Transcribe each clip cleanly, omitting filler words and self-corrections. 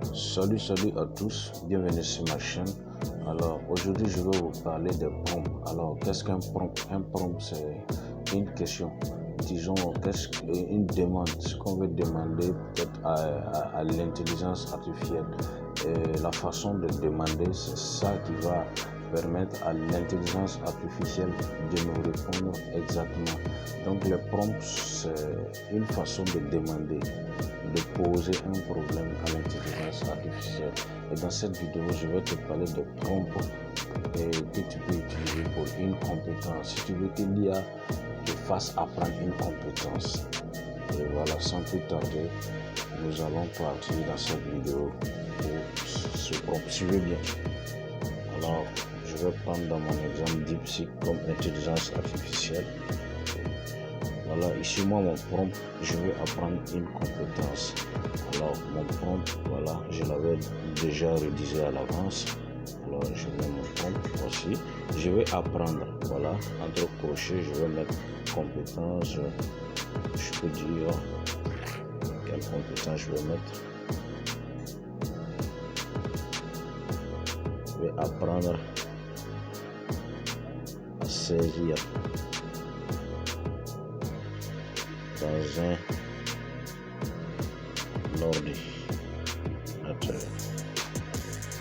Salut à tous, bienvenue sur ma chaîne. Alors aujourd'hui je vais vous parler des prompts. Alors qu'est-ce qu'un prompt? Un prompt c'est une question, disons une demande, ce qu'on veut demander peut-être à l'intelligence artificielle. Et la façon de demander, c'est ça qui va permettre à l'intelligence artificielle de nous répondre exactement. Donc le prompt c'est une façon de demander, de poser un problème à l'intelligence artificielle. Et dans cette vidéo, je vais te parler de prompts que tu peux utiliser pour une compétence. Si tu veux que l'IA te fasse apprendre une compétence. Et voilà, sans plus tarder, nous allons partir dans cette vidéo pour ce prompt. Suivez bien. Alors, je vais prendre dans mon exemple DeepSeek comme intelligence artificielle. Voilà, ici moi mon prompt, je vais apprendre une compétence. Alors mon prompt, voilà, je l'avais déjà rédigé à l'avance. Alors je mets mon prompt aussi. Je vais apprendre, voilà, entre crochets, je vais mettre compétence. Je peux dire quelle compétence je vais mettre. Je vais apprendre à saisir dans un ordinateur.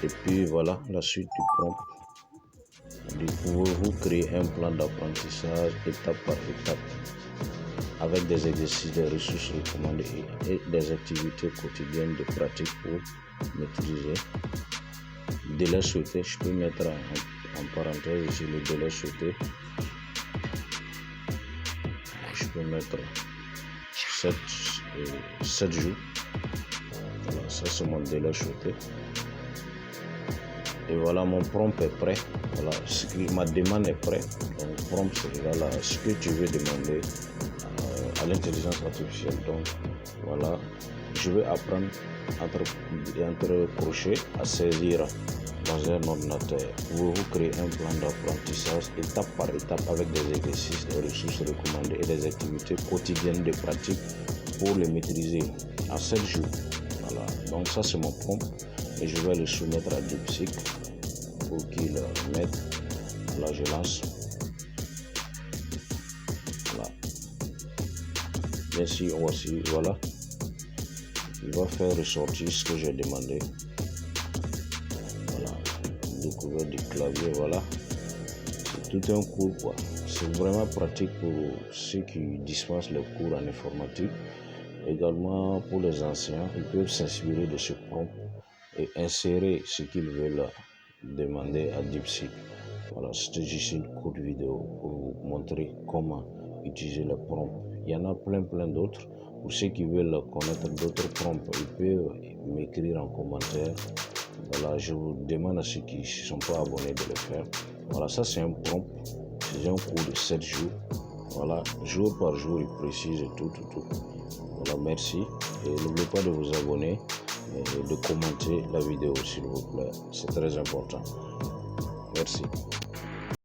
Et puis voilà la suite du prompt. Pouvez-vous créer un plan d'apprentissage étape par étape avec des exercices, des ressources recommandées et des activités quotidiennes de pratique pour maîtriser. Délai souhaité, je peux mettre en parenthèse ici le délai souhaité. Je peux mettre 7 jours. Voilà, ça c'est mon délai souhaité. Et voilà, mon prompt est prêt. Voilà, ma demande est prête. Donc, prompt, c'est voilà, ce que tu veux demander à l'intelligence artificielle. Donc, voilà, je vais apprendre entre crochets à saisir dans un ordinateur. Pouvez-vous créer un plan d'apprentissage étape par étape avec des exercices, des ressources recommandées et des activités quotidiennes de pratique pour les maîtriser en 7 jours. Voilà, donc ça c'est mon prompt et je vais le soumettre à DeepSeek pour qu'il mette. Là je lance. Voilà. Bien sûr, voici, voilà. Il va faire ressortir ce que j'ai demandé. Voilà. Découverte du clavier, voilà. C'est tout un cours quoi. C'est vraiment pratique pour ceux qui dispensent les cours en informatique. Également pour les anciens, ils peuvent s'inspirer de ce prompt et insérer ce qu'ils veulent demander à DeepSeek. Voilà, c'était juste une courte vidéo pour vous montrer comment utiliser le prompt. Il y en a plein d'autres. Pour ceux qui veulent connaître d'autres prompts, ils peuvent m'écrire en commentaire. Voilà, je vous demande à ceux qui ne sont pas abonnés de le faire. Voilà, ça c'est un prompt. C'est un cours de 7 jours. Voilà, jour par jour, il précise tout. Voilà, merci. Et n'oubliez pas de vous abonner et de commenter la vidéo, s'il vous plaît. C'est très important. Merci.